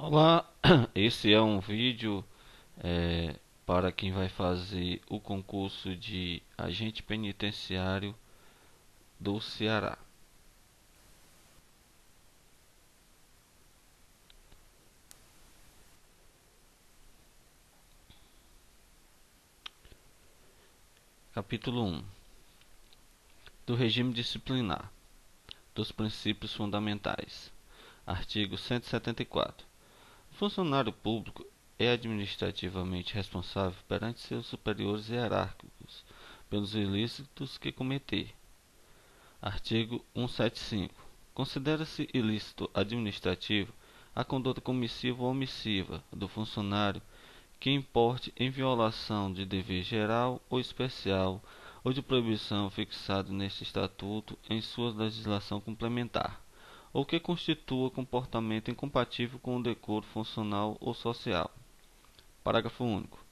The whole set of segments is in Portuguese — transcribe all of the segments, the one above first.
Olá, esse é um vídeo para quem vai fazer o concurso de agente penitenciário do Ceará. Capítulo 1. Do regime disciplinar, dos princípios fundamentais. Artigo 174. O funcionário público é administrativamente responsável perante seus superiores hierárquicos pelos ilícitos que cometer. Artigo 175. Considera-se ilícito administrativo a conduta comissiva ou omissiva do funcionário que importe em violação de dever geral ou especial ou de proibição fixado neste Estatuto em sua legislação complementar, ou que constitua comportamento incompatível com o decoro funcional ou social. Parágrafo único.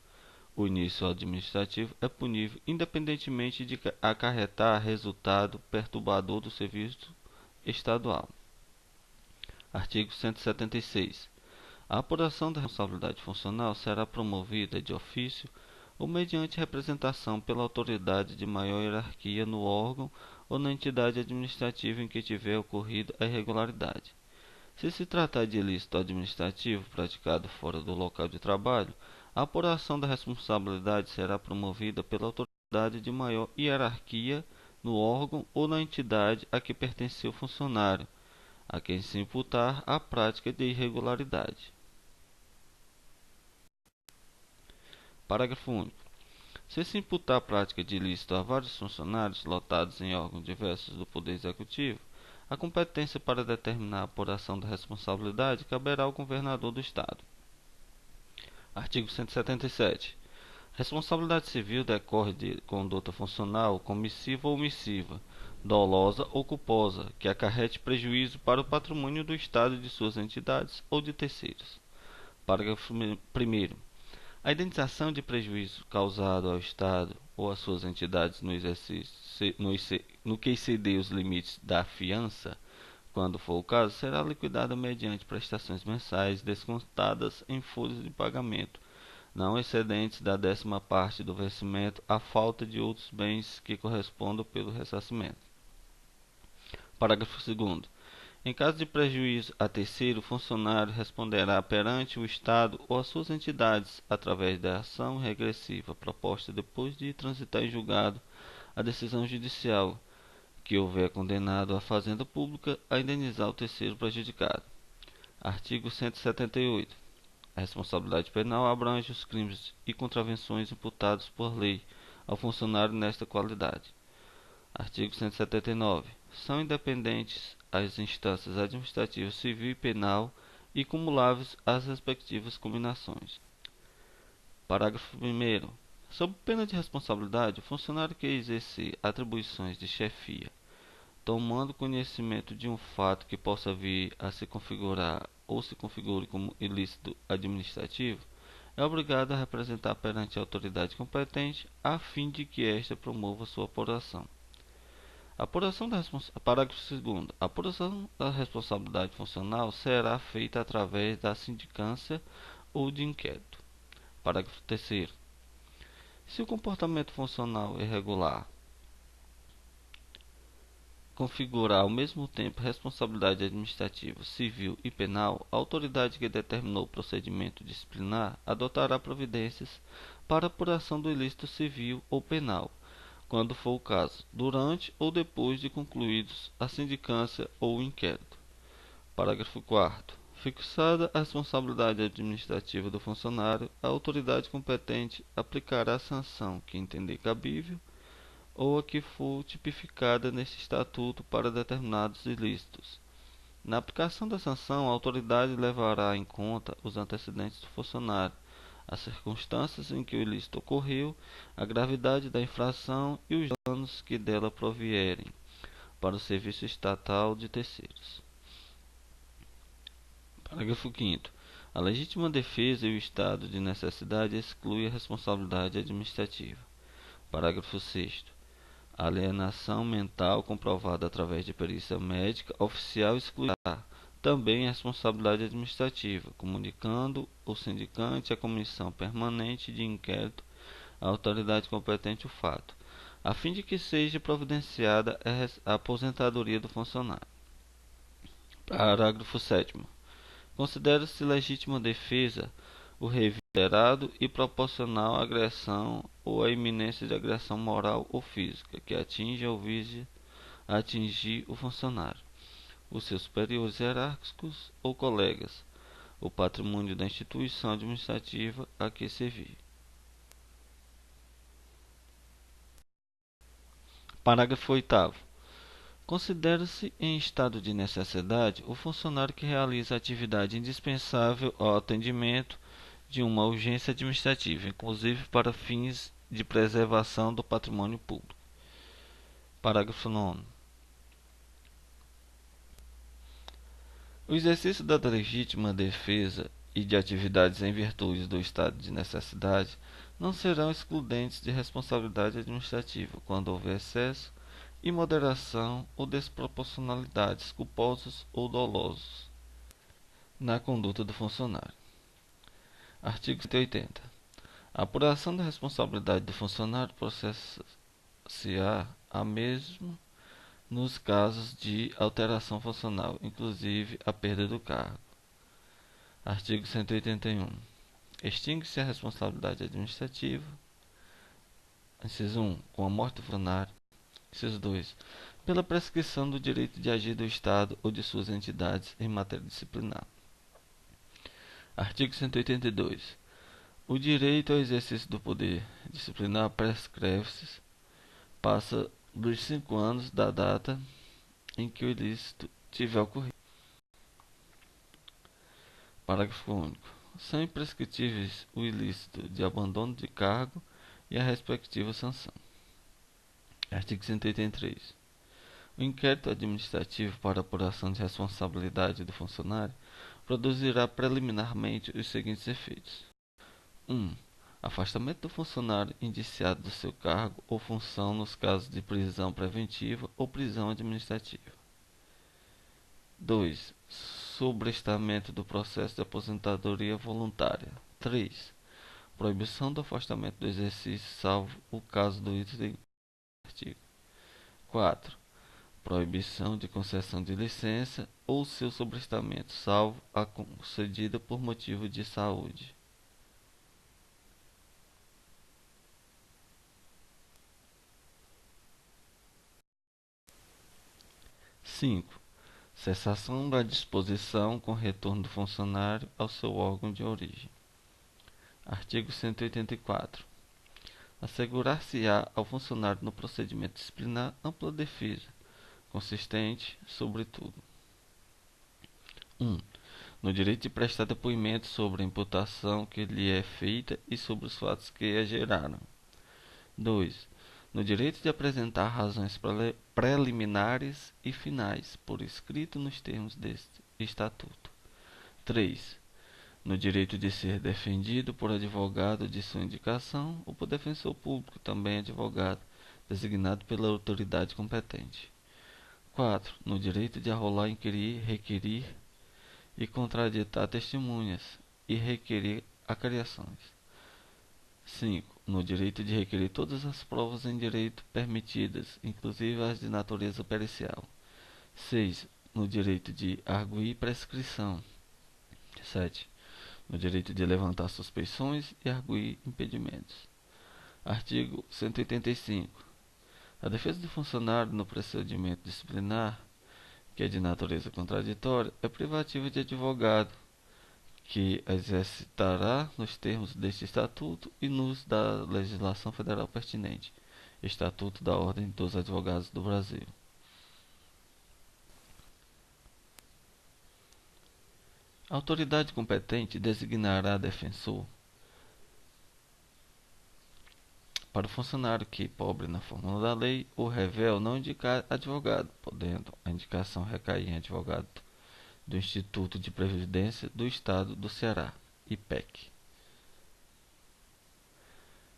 O início administrativo é punível independentemente de acarretar resultado perturbador do serviço estadual. Artigo 176. A apuração da responsabilidade funcional será promovida de ofício ou mediante representação pela autoridade de maior hierarquia no órgão ou na entidade administrativa em que tiver ocorrido a irregularidade. Se se tratar de ilícito administrativo praticado fora do local de trabalho, a apuração da responsabilidade será promovida pela autoridade de maior hierarquia no órgão ou na entidade a que pertenceu o funcionário, a quem se imputar a prática de irregularidade. Parágrafo único. Se imputar a prática de ilícito a vários funcionários lotados em órgãos diversos do Poder Executivo, a competência para determinar a apuração da responsabilidade caberá ao governador do Estado. Artigo 177. Responsabilidade civil decorre de conduta funcional comissiva ou omissiva, dolosa ou culposa, que acarrete prejuízo para o patrimônio do Estado e de suas entidades ou de terceiros. Parágrafo 1º. A indenização de prejuízo causado ao Estado ou às suas entidades no que exceder os limites da fiança, quando for o caso, será liquidada mediante prestações mensais descontadas em folhas de pagamento, não excedentes da 10ª parte do vencimento, à falta de outros bens que correspondam pelo ressarcimento. Parágrafo 2º. Em caso de prejuízo a terceiro, o funcionário responderá perante o Estado ou as suas entidades através da ação regressiva proposta depois de transitar em julgado a decisão judicial que houver condenado a Fazenda Pública a indenizar o terceiro prejudicado. Artigo 178. A responsabilidade penal abrange os crimes e contravenções imputados por lei ao funcionário nesta qualidade. Artigo 179. São independentes as instâncias administrativa, civil e penal e cumuláveis às respectivas combinações. Parágrafo 1º. Sob pena de responsabilidade, o funcionário que exercer atribuições de chefia, tomando conhecimento de um fato que possa vir a se configurar ou se configure como ilícito administrativo, é obrigado a representar perante a autoridade competente a fim de que esta promova sua apuração. Parágrafo 2º. A apuração da responsabilidade funcional será feita através da sindicância ou de inquérito. Parágrafo 3º. Se o comportamento funcional irregular configurar ao mesmo tempo responsabilidade administrativa, civil e penal, a autoridade que determinou o procedimento disciplinar adotará providências para apuração do ilícito civil ou penal, quando for o caso, durante ou depois de concluídos a sindicância ou o inquérito. Parágrafo 4º. Fixada a responsabilidade administrativa do funcionário, a autoridade competente aplicará a sanção que entender cabível ou a que for tipificada neste Estatuto para determinados ilícitos. Na aplicação da sanção, a autoridade levará em conta os antecedentes do funcionário, as circunstâncias em que o ilícito ocorreu, a gravidade da infração e os danos que dela provierem para o serviço estatal de terceiros. Parágrafo 5º. A legítima defesa e o estado de necessidade exclui a responsabilidade administrativa. Parágrafo 6º. A alienação mental comprovada através de perícia médica oficial excluirá, também a responsabilidade administrativa, comunicando o sindicante à comissão permanente de inquérito à autoridade competente o fato, a fim de que seja providenciada a aposentadoria do funcionário. Parágrafo 7º. Considera-se legítima defesa o reiterado e proporcional à agressão ou à iminência de agressão moral ou física que atinja ou vise a atingir o funcionário, os seus superiores hierárquicos ou colegas, o patrimônio da instituição administrativa a que servir. Parágrafo 8º. Considera-se em estado de necessidade o funcionário que realiza atividade indispensável ao atendimento de uma urgência administrativa, inclusive para fins de preservação do patrimônio público. Parágrafo 9º. O exercício da legítima defesa e de atividades em virtude do estado de necessidade não serão excludentes de responsabilidade administrativa quando houver excesso, imoderação ou desproporcionalidades culposos ou dolosos na conduta do funcionário. Artigo 180. A apuração da responsabilidade do funcionário processa-se-á a mesmo nos casos de alteração funcional, inclusive a perda do cargo. Artigo 181. Extingue-se a responsabilidade administrativa. Inciso 1. Com a morte do funcionário. Inciso 2. Pela prescrição do direito de agir do Estado ou de suas entidades em matéria disciplinar. Artigo 182. O direito ao exercício do poder disciplinar prescreve-se, passa dos 5 anos da data em que o ilícito tiver ocorrido. Parágrafo único. São imprescritíveis o ilícito de abandono de cargo e a respectiva sanção. Artigo 183. O inquérito administrativo para apuração de responsabilidade do funcionário produzirá preliminarmente os seguintes efeitos: 1. Afastamento do funcionário indiciado do seu cargo ou função nos casos de prisão preventiva ou prisão administrativa. 2. Sobrestamento do processo de aposentadoria voluntária. 3. Proibição do afastamento do exercício, salvo o caso do item artigo. 4. Proibição de concessão de licença ou seu sobrestamento, salvo a concedida por motivo de saúde. 5. Cessação da disposição com retorno do funcionário ao seu órgão de origem. Artigo 184. Assegurar-se-á ao funcionário no procedimento disciplinar ampla defesa, consistente, sobretudo: 1. No direito de prestar depoimento sobre a imputação que lhe é feita e sobre os fatos que a geraram. 2. No direito de apresentar razões preliminares e finais, por escrito nos termos deste Estatuto. 3. No direito de ser defendido por advogado de sua indicação ou por defensor público, também advogado, designado pela autoridade competente. 4. No direito de arrolar, inquirir, requerir e contraditar testemunhas e requerer acariações. 5. No direito de requerer todas as provas em direito permitidas, inclusive as de natureza pericial. 6. No direito de arguir prescrição. 7. No direito de levantar suspeições e arguir impedimentos. Artigo 185. A defesa do funcionário no procedimento disciplinar, que é de natureza contraditória, é privativa de advogado, que exercitará nos termos deste Estatuto e nos da legislação federal pertinente. Estatuto da Ordem dos Advogados do Brasil. A autoridade competente designará defensor para o funcionário que, pobre na fórmula da lei, o revel não indicar advogado, podendo a indicação recair em advogado do Instituto de Previdência do Estado do Ceará, IPEC.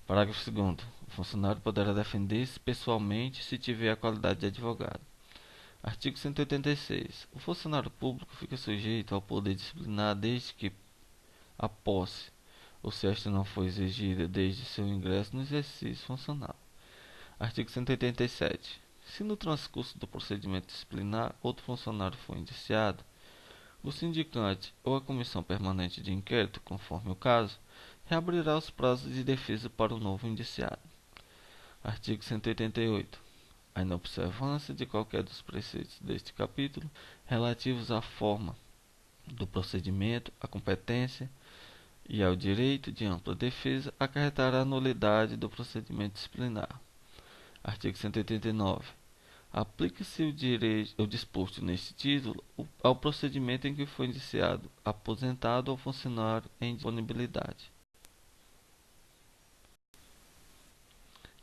Parágrafo 2º. O funcionário poderá defender-se pessoalmente se tiver a qualidade de advogado. Artigo 186. O funcionário público fica sujeito ao poder disciplinar desde que a posse, ou se esta não for exigida desde seu ingresso no exercício funcional. Artigo 187. Se no transcurso do procedimento disciplinar outro funcionário for indiciado, o sindicante ou a comissão permanente de inquérito, conforme o caso, reabrirá os prazos de defesa para o novo indiciado. Artigo 188. A inobservância de qualquer dos preceitos deste capítulo relativos à forma do procedimento, à competência e ao direito de ampla defesa acarretará a nulidade do procedimento disciplinar. Artigo 189. Aplica-se o disposto neste título ao procedimento em que foi indiciado, aposentado ou funcionário em disponibilidade.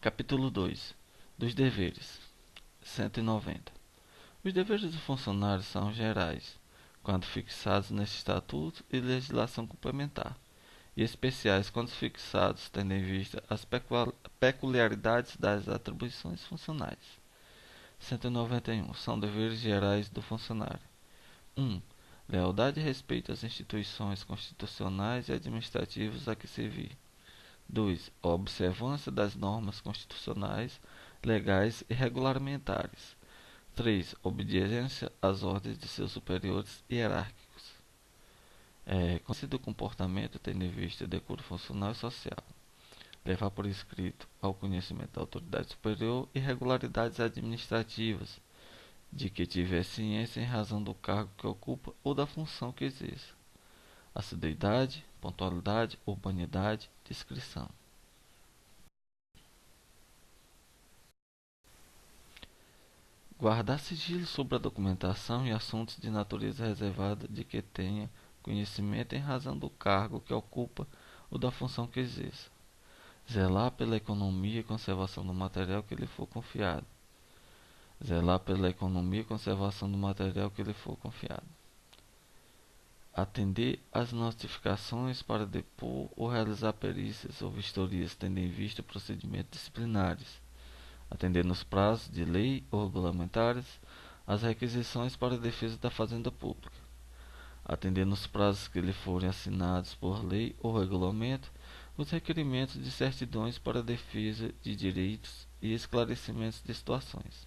Capítulo 2. Dos deveres. 190. Os deveres do funcionário são gerais, quando fixados neste estatuto e legislação complementar, e especiais quando fixados tendo em vista as peculiaridades das atribuições funcionais. 191. São deveres gerais do funcionário. 1. Lealdade e respeito às instituições constitucionais e administrativas a que servir. 2. A observância das normas constitucionais, legais e regulamentares. 3. Obediência às ordens de seus superiores hierárquicos. Conhecido o comportamento tendo em vista decoro funcional e social. Levar por escrito ao conhecimento da autoridade superior irregularidades administrativas, de que tiver ciência em razão do cargo que ocupa ou da função que exerça. Assiduidade, pontualidade, urbanidade, discrição. Guardar sigilo sobre a documentação e assuntos de natureza reservada de que tenha conhecimento em razão do cargo que ocupa ou da função que exerça. Zelar pela economia e conservação do material que lhe for confiado. Zelar pela economia e conservação do material que lhe for confiado. Atender às notificações para depor ou realizar perícias ou vistorias tendo em vista procedimentos disciplinares. Atender nos prazos de lei ou regulamentares as requisições para a defesa da fazenda pública. Atender nos prazos que lhe forem assinados por lei ou regulamento os requerimentos de certidões para a defesa de direitos e esclarecimentos de situações.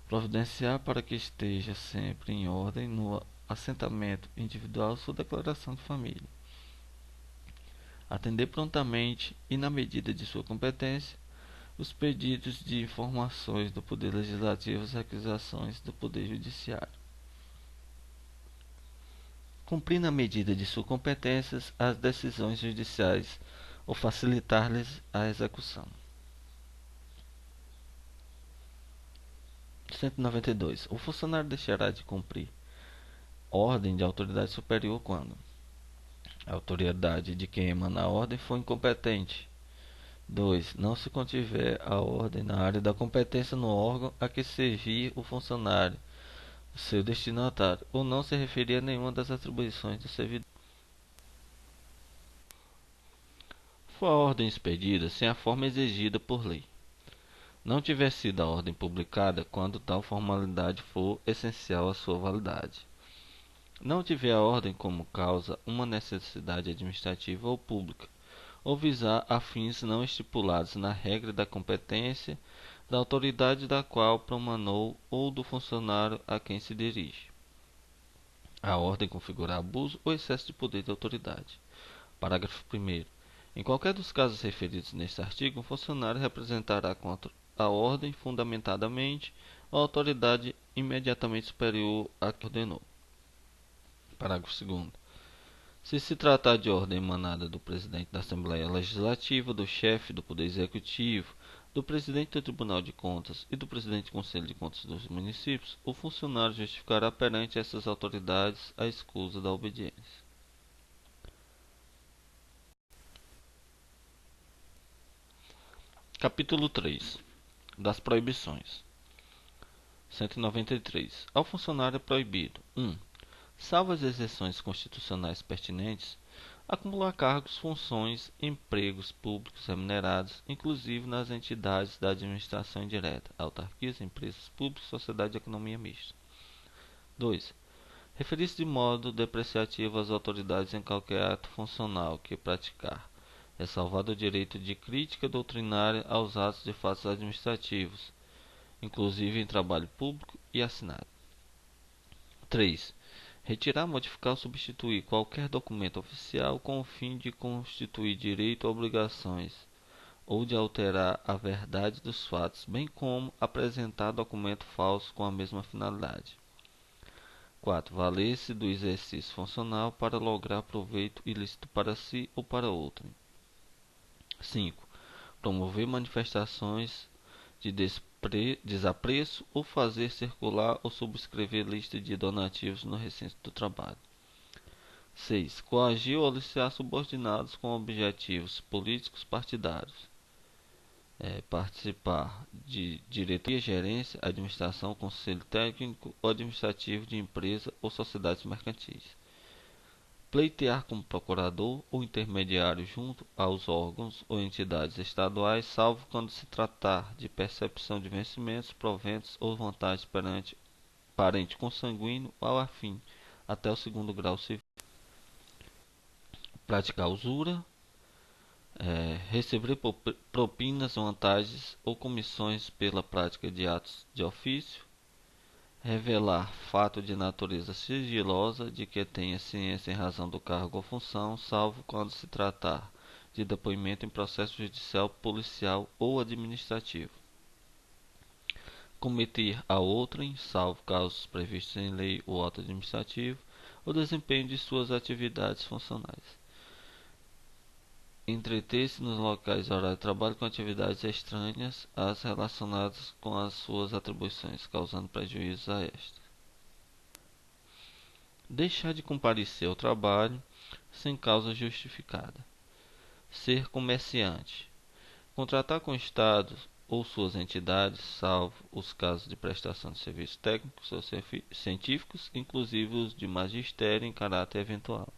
Providenciar para que esteja sempre em ordem no assentamento individual sua declaração de família. Atender prontamente e na medida de sua competência os pedidos de informações do Poder Legislativo e as requisições do Poder Judiciário. Cumprir na medida de suas competências as decisões judiciais ou facilitar-lhes a execução. 192. O funcionário deixará de cumprir ordem de autoridade superior quando a autoridade de quem emana a ordem for incompetente. 2. Não se contiver a ordem na área da competência no órgão a que servir o funcionário, seu destinatário, ou não se referir a nenhuma das atribuições do servidor. For a ordem expedida sem a forma exigida por lei. Não tiver sido a ordem publicada quando tal formalidade for essencial à sua validade. Não tiver a ordem como causa uma necessidade administrativa ou pública, ou visar a fins não estipulados na regra da competência da autoridade da qual promanou ou do funcionário a quem se dirige. A ordem configurar abuso ou excesso de poder de autoridade. Parágrafo 1º. Em qualquer dos casos referidos neste artigo, um funcionário representará contra a ordem fundamentadamente a autoridade imediatamente superior à que ordenou. Parágrafo 2º. Se tratar de ordem emanada do presidente da Assembleia Legislativa, do chefe do Poder Executivo, do presidente do Tribunal de Contas e do presidente do Conselho de Contas dos municípios, o funcionário justificará perante essas autoridades a escusa da obediência. Capítulo 3. Das proibições. 193. Ao funcionário é proibido: 1. Salvo as exceções constitucionais pertinentes, acumular cargos, funções, empregos públicos remunerados, inclusive nas entidades da administração indireta, autarquias, empresas públicas, sociedade de economia mista. 2. Referir-se de modo depreciativo às autoridades em qualquer ato funcional que praticar, ressalvado o direito de crítica doutrinária aos atos de fatos administrativos, inclusive em trabalho público e assinado. 3. Retirar, modificar ou substituir qualquer documento oficial com o fim de constituir direito ou obrigações, ou de alterar a verdade dos fatos, bem como apresentar documento falso com a mesma finalidade. 4. Valer-se do exercício funcional para lograr proveito ilícito para si ou para outrem. 5. Promover manifestações de desapreço ou fazer circular ou subscrever lista de donativos no recinto do trabalho. 6. Coagir ou aliciar subordinados com objetivos políticos partidários. Participar de diretoria, gerência, administração, conselho técnico ou administrativo de empresa ou sociedades mercantis. Pleitear como procurador ou intermediário junto aos órgãos ou entidades estaduais, salvo quando se tratar de percepção de vencimentos, proventos ou vantagens perante parente consanguíneo ou afim, até o segundo grau civil. Praticar usura, receber propinas, vantagens ou comissões pela prática de atos de ofício, revelar fato de natureza sigilosa de que tenha ciência em razão do cargo ou função, salvo quando se tratar de depoimento em processo judicial, policial ou administrativo. Cometer a outrem, salvo casos previstos em lei ou ato administrativo, o desempenho de suas atividades funcionais. Entreter-se nos locais e horário de trabalho com atividades estranhas às relacionadas com as suas atribuições, causando prejuízos a estas. Deixar de comparecer ao trabalho sem causa justificada. Ser comerciante. Contratar com o Estado ou suas entidades, salvo os casos de prestação de serviços técnicos ou científicos, inclusive os de magistério em caráter eventual.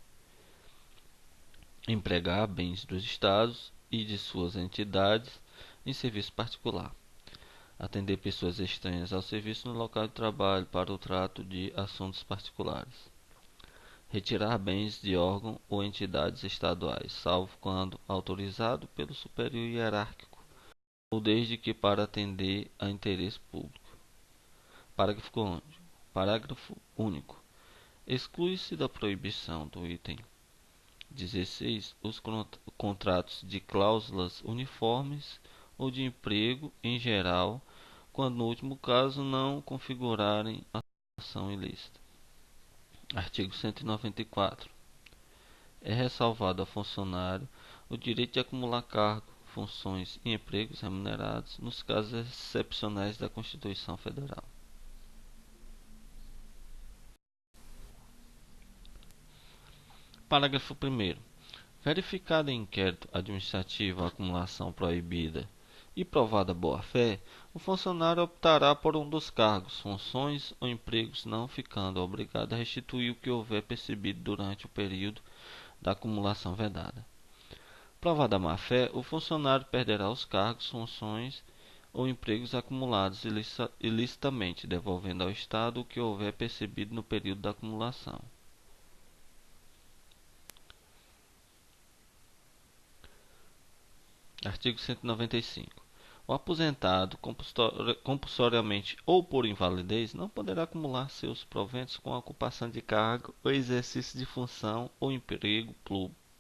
Empregar bens dos estados e de suas entidades em serviço particular. Atender pessoas estranhas ao serviço no local de trabalho para o trato de assuntos particulares. Retirar bens de órgão ou entidades estaduais, salvo quando autorizado pelo superior hierárquico, ou desde que para atender a interesse público. Parágrafo único. Exclui-se da proibição do item 16 os contratos de cláusulas uniformes ou de emprego em geral, quando no último caso não configurarem ação ilícita. Artigo 194. É ressalvado ao funcionário o direito de acumular cargo, funções e empregos remunerados nos casos excepcionais da Constituição Federal. Parágrafo 1º. Verificada em inquérito administrativo a acumulação proibida e provada boa-fé, o funcionário optará por um dos cargos, funções ou empregos, não ficando obrigado a restituir o que houver percebido durante o período da acumulação vedada. Provada a má-fé, o funcionário perderá os cargos, funções ou empregos acumulados ilicitamente, devolvendo ao Estado o que houver percebido no período da acumulação. Artigo 195. O aposentado, compulsoriamente ou por invalidez, não poderá acumular seus proventos com a ocupação de cargo ou exercício de função ou emprego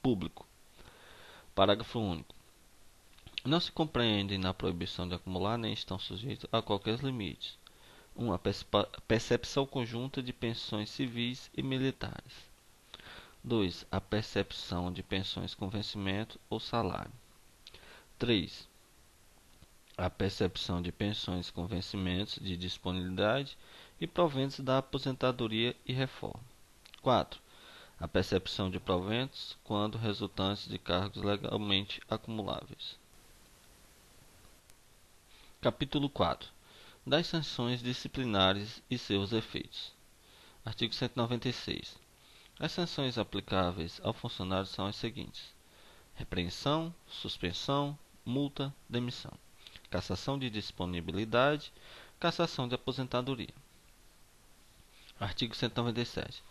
público. Parágrafo único. Não se compreendem na proibição de acumular nem estão sujeitos a qualquer limite. 1. A percepção conjunta de pensões civis e militares. 2. A percepção de pensões com vencimento ou salário. 3. A percepção de pensões com vencimentos de disponibilidade e proventos da aposentadoria e reforma. 4. A percepção de proventos quando resultantes de cargos legalmente acumuláveis. Capítulo 4. Das sanções disciplinares e seus efeitos. Artigo 196. As sanções aplicáveis ao funcionário são as seguintes: repreensão, suspensão, multa, demissão, cassação de disponibilidade, cassação de aposentadoria. Artigo 197.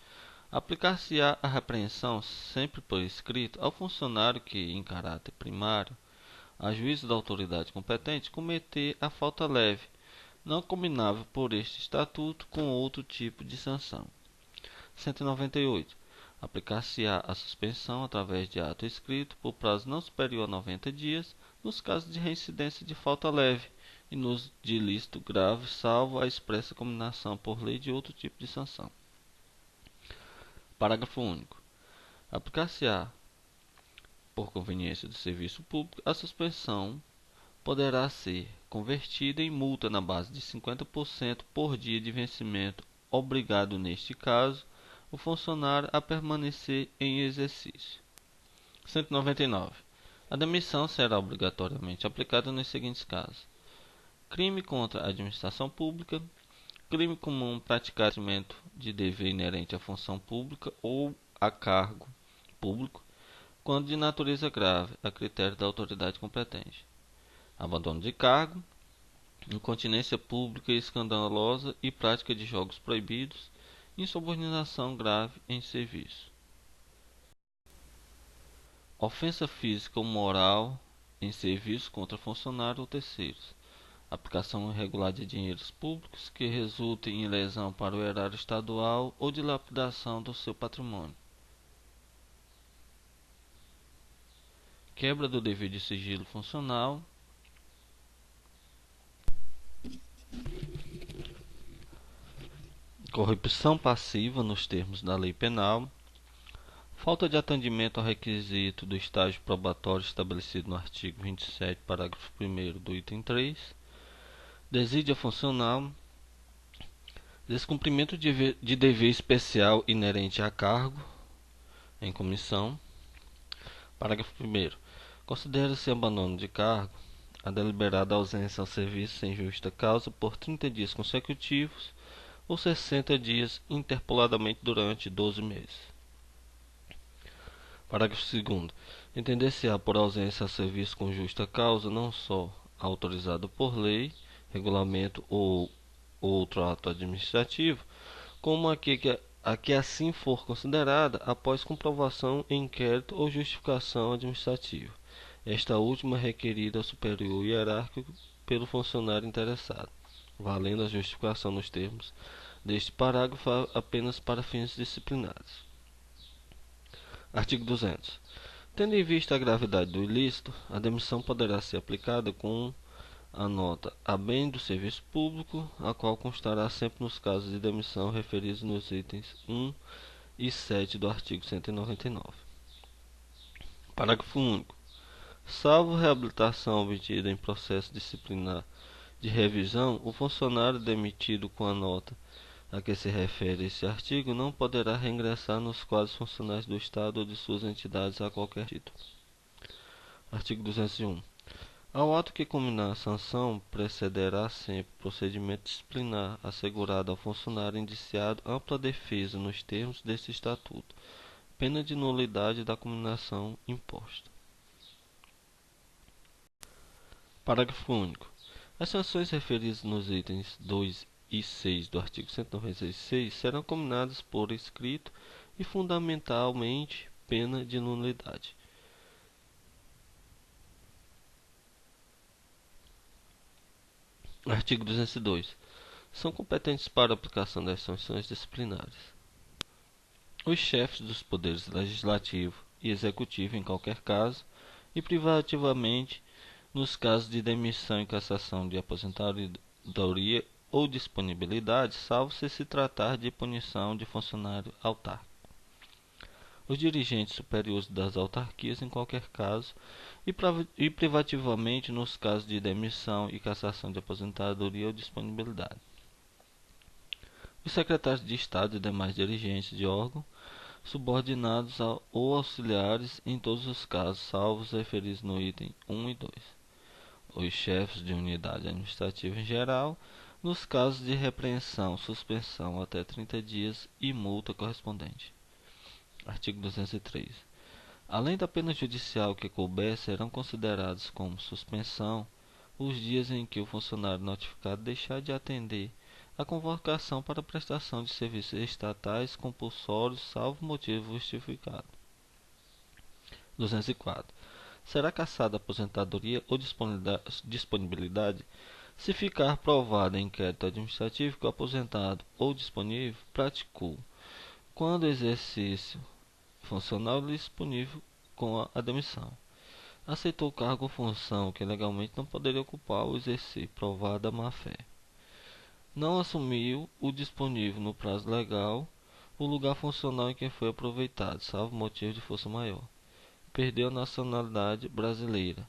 Aplicar-se-á a repreensão sempre por escrito ao funcionário que, em caráter primário, a juízo da autoridade competente, cometer a falta leve, não combinável por este estatuto com outro tipo de sanção. 198. Aplicar-se-á a suspensão através de ato escrito por prazo não superior a 90 dias, nos casos de reincidência de falta leve e nos de ilícito grave, salvo a expressa combinação por lei de outro tipo de sanção. Parágrafo único. Aplicar-se-á, por conveniência do serviço público, a suspensão poderá ser convertida em multa na base de 50% por dia de vencimento, obrigado, neste caso, o funcionário a permanecer em exercício. 199. A demissão será obrigatoriamente aplicada nos seguintes casos: crime contra a administração pública, crime comum praticado em detrimento de dever inerente à função pública ou a cargo público, quando de natureza grave, a critério da autoridade competente, abandono de cargo, incontinência pública e escandalosa e prática de jogos proibidos, insubordinação grave em serviço, ofensa física ou moral em serviço contra funcionário ou terceiros, aplicação irregular de dinheiros públicos que resultem em lesão para o erário estadual ou dilapidação do seu patrimônio, quebra do dever de sigilo funcional, corrupção passiva nos termos da lei penal, falta de atendimento ao requisito do estágio probatório estabelecido no artigo 27, parágrafo 1º do item 3, desídia funcional, descumprimento de dever especial inerente a cargo em comissão. Parágrafo 1º. Considera-se abandono de cargo a deliberada ausência ao serviço sem justa causa por 30 dias consecutivos ou 60 dias interpoladamente durante 12 meses. Parágrafo 2º. Entender-se-á por ausência a serviço com justa causa não só autorizado por lei, regulamento ou outro ato administrativo, como a que assim for considerada após comprovação em inquérito ou justificação administrativa, esta última requerida ao superior hierárquico pelo funcionário interessado, valendo a justificação nos termos deste parágrafo apenas para fins disciplinares. Artigo 200. Tendo em vista a gravidade do ilícito, a demissão poderá ser aplicada com a nota a bem do serviço público, a qual constará sempre nos casos de demissão referidos nos itens 1 e 7 do artigo 199. Parágrafo único. Salvo reabilitação obtida em processo disciplinar de revisão, o funcionário demitido com a nota a que se refere esse artigo não poderá reingressar nos quadros funcionais do Estado ou de suas entidades a qualquer título. Artigo 201. Ao ato que culminar a sanção, precederá sempre procedimento disciplinar, assegurado ao funcionário indiciado ampla defesa nos termos deste Estatuto, pena de nulidade da culminação imposta. Parágrafo único. As sanções referidas nos itens 2 e 6 do artigo 196 serão combinadas por escrito e fundamentalmente pena de nulidade. Artigo 202. São competentes para a aplicação das sanções disciplinares os chefes dos poderes legislativo e executivo em qualquer caso, e privativamente nos casos de demissão e cassação de aposentadoria ou disponibilidade, salvo se tratar de punição de funcionário autárquico. Os dirigentes superiores das autarquias em qualquer caso, e privativamente nos casos de demissão e cassação de aposentadoria ou disponibilidade. Os secretários de Estado e demais dirigentes de órgão subordinados ou auxiliares em todos os casos, salvo os referidos no item 1 e 2. Os chefes de unidade administrativa em geral, nos casos de repreensão, suspensão até 30 dias e multa correspondente. Artigo 203. Além da pena judicial que couber, serão considerados como suspensão os dias em que o funcionário notificado deixar de atender a convocação para prestação de serviços estatais compulsórios, salvo motivo justificado. 204. Será cassada a aposentadoria ou disponibilidade se ficar provado em inquérito administrativo que o aposentado ou disponível praticou, quando o exercício funcional lhe disponível com a demissão, aceitou cargo ou função que legalmente não poderia ocupar ou exercer, provada a má-fé, não assumiu o disponível no prazo legal o lugar funcional em que foi aproveitado, salvo motivo de força maior, perdeu a nacionalidade brasileira.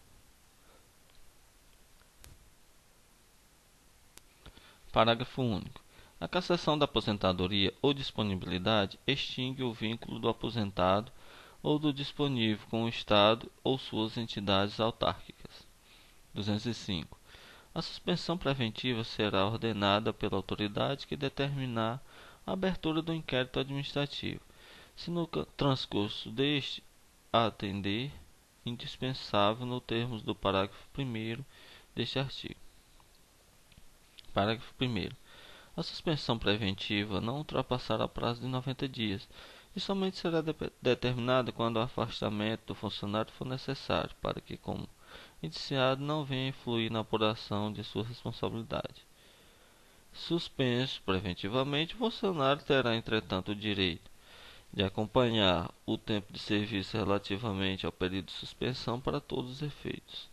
Parágrafo único. A cassação da aposentadoria ou disponibilidade extingue o vínculo do aposentado ou do disponível com o Estado ou suas entidades autárquicas. 205. A suspensão preventiva será ordenada pela autoridade que determinar a abertura do inquérito administrativo, se no transcurso deste a atender indispensável nos termos do parágrafo 1º deste artigo. Parágrafo 1º. A suspensão preventiva não ultrapassará prazo de 90 dias e somente será determinada quando o afastamento do funcionário for necessário para que, como indiciado, não venha influir na apuração de sua responsabilidade. Suspenso preventivamente, o funcionário terá, entretanto, o direito de acompanhar o tempo de serviço relativamente ao período de suspensão para todos os efeitos.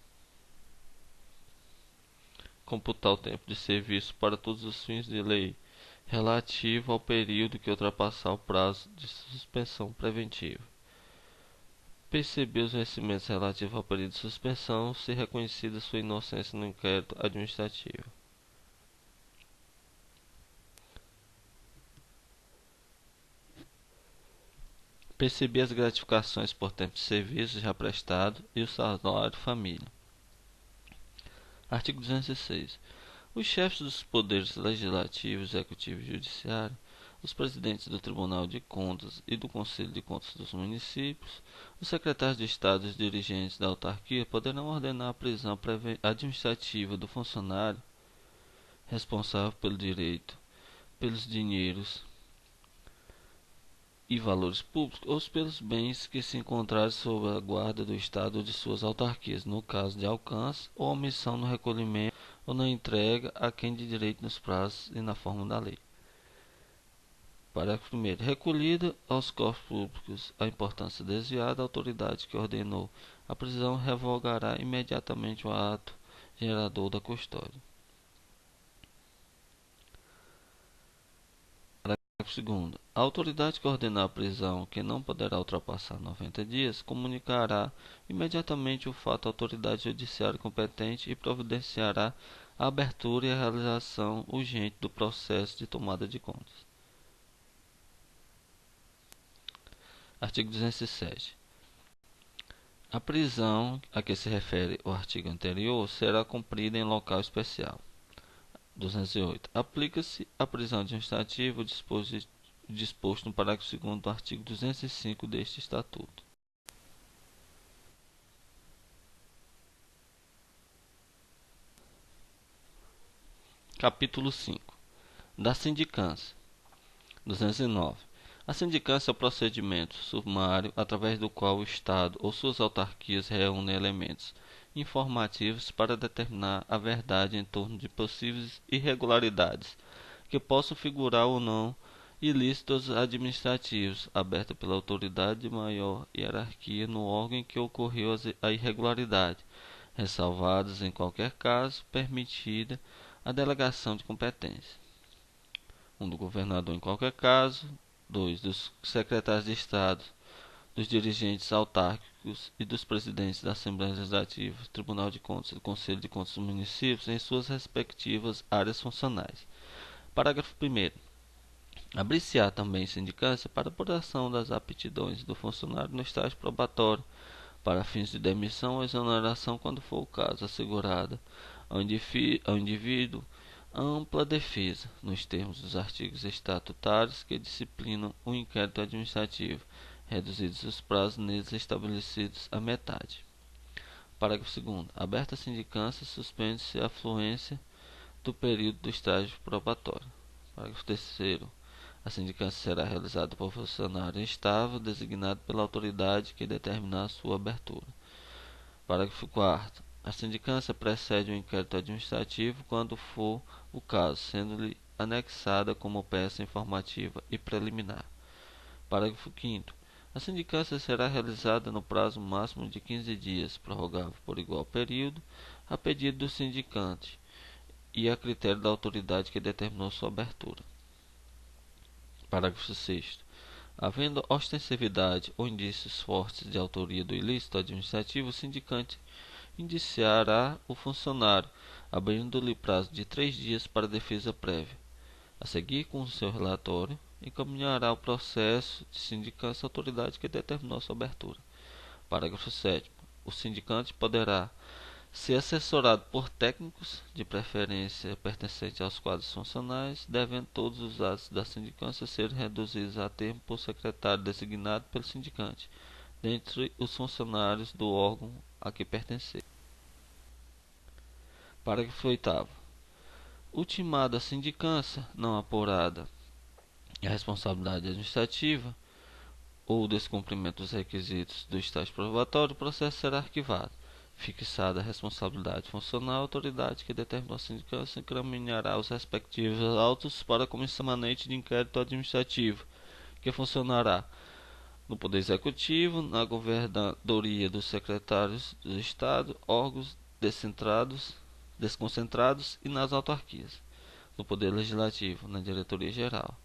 Computar o tempo de serviço para todos os fins de lei relativo ao período que ultrapassar o prazo de suspensão preventiva. Perceber os vencimentos relativos ao período de suspensão, se reconhecida sua inocência no inquérito administrativo. Perceber as gratificações por tempo de serviço já prestado e o salário família. Artigo 206. Os chefes dos poderes legislativo, executivo e judiciário, os presidentes do Tribunal de Contas e do Conselho de Contas dos municípios, os secretários de Estado e os dirigentes da autarquia poderão ordenar a prisão administrativa do funcionário responsável pelo direito, pelos dinheiros e valores públicos ou pelos bens que se encontrarem sob a guarda do Estado ou de suas autarquias, no caso de alcance ou omissão no recolhimento ou na entrega a quem de direito nos prazos e na forma da lei. Parágrafo 1º. Recolhida aos cofres públicos a importância desviada, a autoridade que ordenou a prisão revogará imediatamente o ato gerador da custódia. Parágrafo 2º. A autoridade que ordenar a prisão, que não poderá ultrapassar 90 dias, comunicará imediatamente o fato à autoridade judiciária competente e providenciará a abertura e a realização urgente do processo de tomada de contas. Artigo 207. A prisão a que se refere o artigo anterior será cumprida em local especial. 208. Aplica-se à prisão administrativa o disposto no parágrafo 2º do artigo 205 deste Estatuto. Capítulo 5. Da sindicância. 209. A sindicância é o procedimento sumário através do qual o Estado ou suas autarquias reúnem elementos informativos para determinar a verdade em torno de possíveis irregularidades que possam figurar ou não ilícitos administrativos, aberta pela autoridade de maior hierarquia no órgão em que ocorreu a irregularidade, ressalvadas, em qualquer caso, permitida a delegação de competência. 1. Do governador em qualquer caso. 2. Dos secretários de Estado, dos dirigentes autárquicos e dos presidentes da Assembleia Legislativa, Tribunal de Contas e do Conselho de Contas dos municípios em suas respectivas áreas funcionais. Parágrafo 1º. Abrir-se-á também sindicância para apuração das aptidões do funcionário no estágio probatório, para fins de demissão ou exoneração, quando for o caso, assegurada ao indivíduo ampla defesa, nos termos dos artigos estatutários que disciplinam o inquérito administrativo, reduzidos os prazos neles estabelecidos à metade. Parágrafo 2º. Aberta a sindicância, suspende-se a fluência do período do estágio probatório. Parágrafo 3º. A sindicância será realizada por funcionário estável designado pela autoridade que determinar sua abertura. Parágrafo 4º. A sindicância precede o inquérito administrativo quando for o caso, sendo-lhe anexada como peça informativa e preliminar. Parágrafo 5º. A sindicância será realizada no prazo máximo de 15 dias, prorrogável por igual período, a pedido do sindicante e a critério da autoridade que determinou sua abertura. Parágrafo 6º. Havendo ostensividade ou indícios fortes de autoria do ilícito administrativo, o sindicante indiciará o funcionário, abrindo-lhe prazo de 3 dias para defesa prévia. A seguir, com o seu relatório, encaminhará o processo de sindicância à autoridade que determinou sua abertura. Parágrafo 7º. O sindicante poderá ser assessorado por técnicos, de preferência pertencentes aos quadros funcionais, devendo todos os atos da sindicância serem reduzidos a termo por secretário designado pelo sindicante, dentre os funcionários do órgão a que pertencer. Parágrafo 8º. Ultimada a sindicância, não apurada a responsabilidade administrativa ou o descumprimento dos requisitos do estágio probatório, o processo será arquivado. Fixada a responsabilidade funcional, a autoridade que determinou a sindicância encaminhará os respectivos autos para a Comissão Permanente de Inquérito Administrativo, que funcionará no Poder Executivo, na Governadoria dos Secretários do Estado, órgãos desconcentrados e nas autarquias, no Poder Legislativo, na Diretoria-Geral,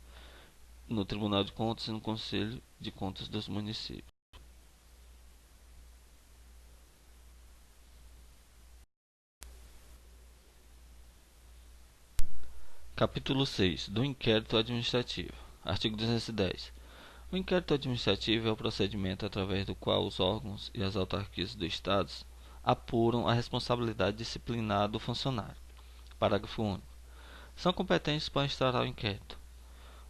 no Tribunal de Contas e no Conselho de Contas dos Municípios. Capítulo 6. Do inquérito administrativo. Artigo 210. O inquérito administrativo é o procedimento através do qual os órgãos e as autarquias do Estado apuram a responsabilidade disciplinar do funcionário. Parágrafo único. São competentes para instaurar o inquérito: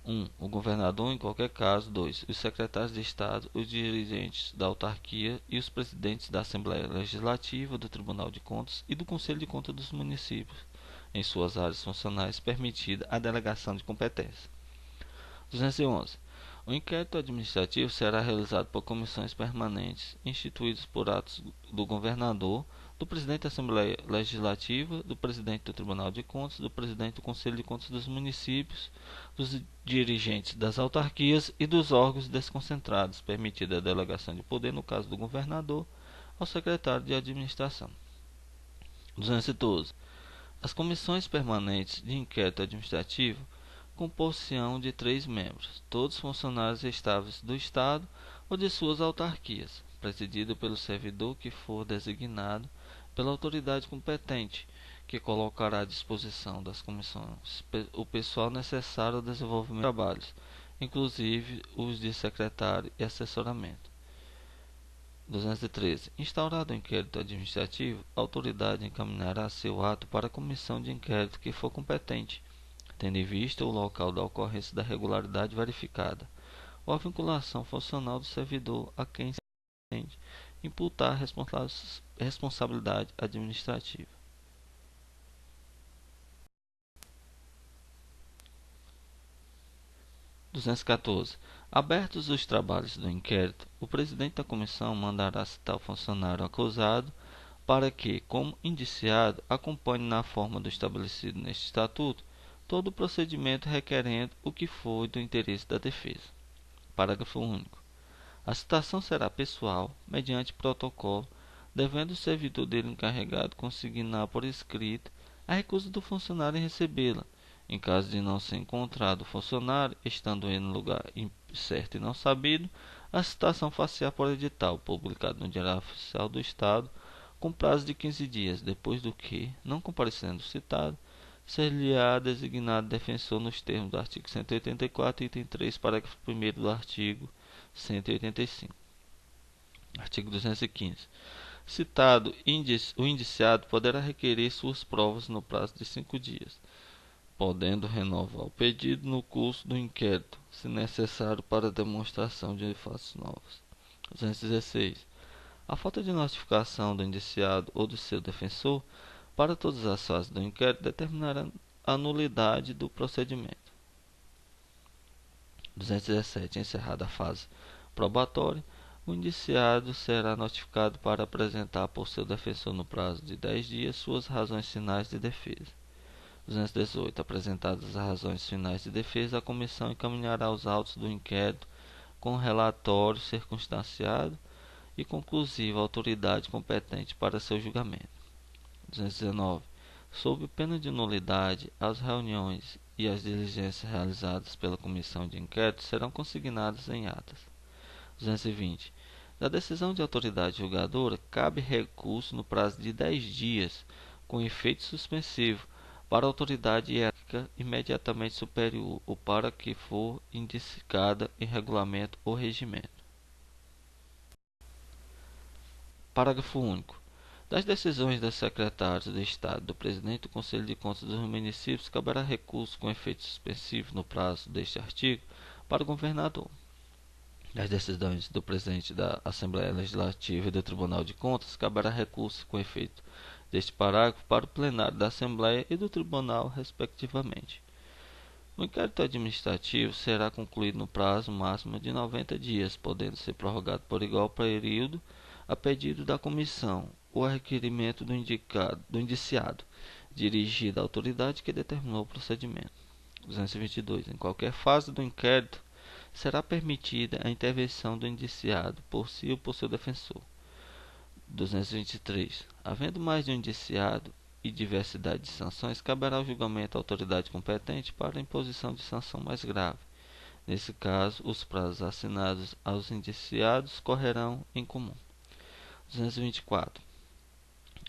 1. O governador, em qualquer caso. 2. Os secretários de Estado, os dirigentes da autarquia e os presidentes da Assembleia Legislativa, do Tribunal de Contas e do Conselho de Contas dos municípios, em suas áreas funcionais, permitida a delegação de competência. 211. O inquérito administrativo será realizado por comissões permanentes instituídas por atos do governador, do presidente da Assembleia Legislativa, do presidente do Tribunal de Contas, do presidente do Conselho de Contas dos municípios, dos dirigentes das autarquias e dos órgãos desconcentrados, permitida a delegação de poder, no caso do governador, ao secretário de administração. 212. As comissões permanentes de inquérito administrativo compor-se-ão de 3 membros, todos funcionários estáveis do Estado ou de suas autarquias, presidido pelo servidor que for designado pela autoridade competente, que colocará à disposição das comissões o pessoal necessário ao desenvolvimento dos trabalhos, inclusive os de secretário e assessoramento. 213. Instaurado o inquérito administrativo, a autoridade encaminhará seu ato para a comissão de inquérito que for competente, tendo em vista o local da ocorrência da irregularidade verificada, ou a vinculação funcional do servidor a quem se pretende imputar responsabilidade administrativa. 214. Abertos os trabalhos do inquérito, o presidente da comissão mandará citar o funcionário acusado para que, como indiciado, acompanhe na forma do estabelecido neste estatuto todo o procedimento requerendo o que for do interesse da defesa. Parágrafo único. A citação será pessoal, mediante protocolo, devendo o servidor dele encarregado consignar por escrito a recusa do funcionário em recebê-la. Em caso de não ser encontrado o funcionário, estando ele no lugar incerto e não sabido, a citação far-se-á por edital, publicado no Diário Oficial do Estado, com prazo de 15 dias, depois do que, não comparecendo o citado, ser-lhe-á designado defensor nos termos do artigo 184, item 3, parágrafo 1º do artigo 185. Artigo 215. Citado o indiciado poderá requerer suas provas no prazo de 5 dias. podendo renovar o pedido no curso do inquérito, se necessário para demonstração de fatos novos. 216. A falta de notificação do indiciado ou do seu defensor para todas as fases do inquérito determinará a nulidade do procedimento. 217. Encerrada a fase probatória, o indiciado será notificado para apresentar por seu defensor no prazo de 10 dias suas razões finais de defesa. 218. Apresentadas as razões finais de defesa, a comissão encaminhará os autos do inquérito com relatório circunstanciado e conclusivo à autoridade competente para seu julgamento. 219. Sob pena de nulidade, as reuniões e as diligências realizadas pela comissão de inquérito serão consignadas em atas. 220. Da decisão de autoridade julgadora, cabe recurso no prazo de 10 dias, com efeito suspensivo, para a autoridade hierárquica imediatamente superior ou para que for indicada em regulamento ou regimento. Parágrafo único. Das decisões dos secretários de Estado, do presidente do Conselho de Contas dos municípios, caberá recurso com efeito suspensivo no prazo deste artigo para o governador. Das decisões do presidente da Assembleia Legislativa e do Tribunal de Contas, caberá recurso com efeito deste parágrafo para o plenário da Assembleia e do Tribunal, respectivamente. O inquérito administrativo será concluído no prazo máximo de 90 dias, podendo ser prorrogado por igual período a pedido da comissão ou a requerimento do indiciado, dirigido à autoridade que determinou o procedimento. 222. Em qualquer fase do inquérito, será permitida a intervenção do indiciado por si ou por seu defensor. 223. Havendo mais de um indiciado e diversidade de sanções, caberá o julgamento à autoridade competente para a imposição de sanção mais grave. Nesse caso, os prazos assinados aos indiciados correrão em comum. 224.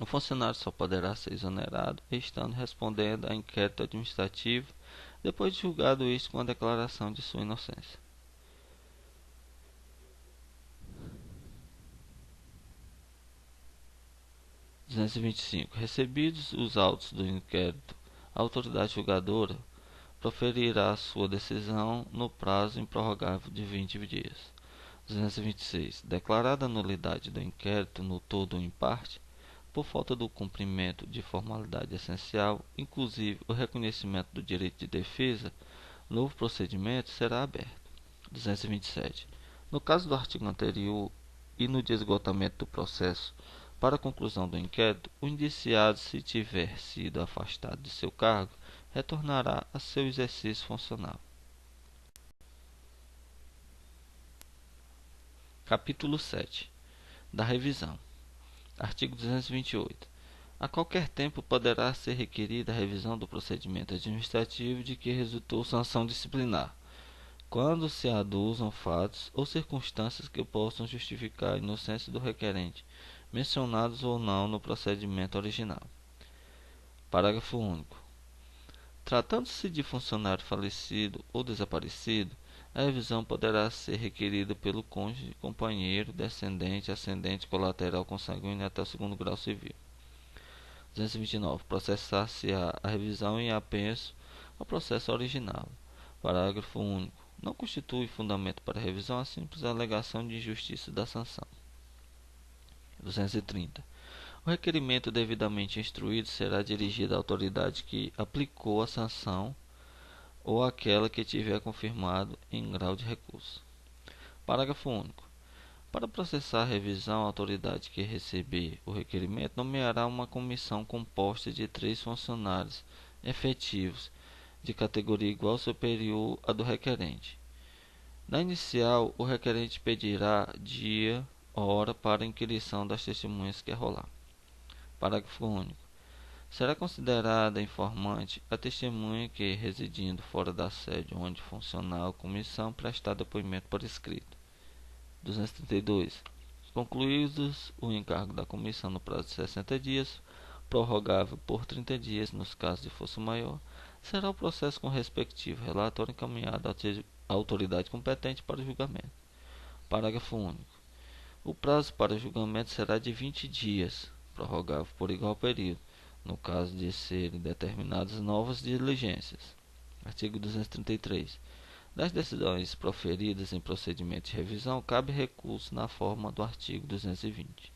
O funcionário só poderá ser exonerado estando respondendo a inquérito administrativo depois de julgado isto com a declaração de sua inocência. 225. Recebidos os autos do inquérito, a autoridade julgadora proferirá sua decisão no prazo improrrogável de 20 dias. 226. Declarada a nulidade do inquérito no todo ou em parte, por falta do cumprimento de formalidade essencial, inclusive o reconhecimento do direito de defesa, novo procedimento será aberto. 227. No caso do artigo anterior e no de esgotamento do processo, para a conclusão do inquérito, o indiciado, se tiver sido afastado de seu cargo, retornará a seu exercício funcional. Capítulo 7. Da revisão. Artigo 228. A qualquer tempo poderá ser requerida a revisão do procedimento administrativo de que resultou sanção disciplinar, quando se aduzam fatos ou circunstâncias que possam justificar a inocência do requerente, mencionados ou não no procedimento original. Parágrafo único. Tratando-se de funcionário falecido ou desaparecido, a revisão poderá ser requerida pelo cônjuge, companheiro, descendente, ascendente, colateral, consanguíneo até o segundo grau civil. 229. Processar-se-á a revisão em apenso ao processo original. Parágrafo único. Não constitui fundamento para a revisão a simples alegação de injustiça da sanção. 230. O requerimento devidamente instruído será dirigido à autoridade que aplicou a sanção ou àquela que tiver confirmado em grau de recurso. Parágrafo único. Para processar a revisão, a autoridade que receber o requerimento nomeará uma comissão composta de 3 funcionários efetivos de categoria igual ou superior à do requerente. Na inicial, o requerente pedirá dia, hora para a inquirição das testemunhas que rolar. Parágrafo único. Será considerada informante a testemunha que, residindo fora da sede onde funcionar a comissão, prestar depoimento por escrito. 232. Concluídos o encargo da comissão no prazo de 60 dias, prorrogável por 30 dias nos casos de força maior, será o processo com o respectivo relatório encaminhado à autoridade competente para o julgamento. Parágrafo único. O prazo para julgamento será de 20 dias, prorrogável por igual período, no caso de serem determinadas novas diligências. Artigo 233. Das decisões proferidas em procedimento de revisão, cabe recurso na forma do artigo 220.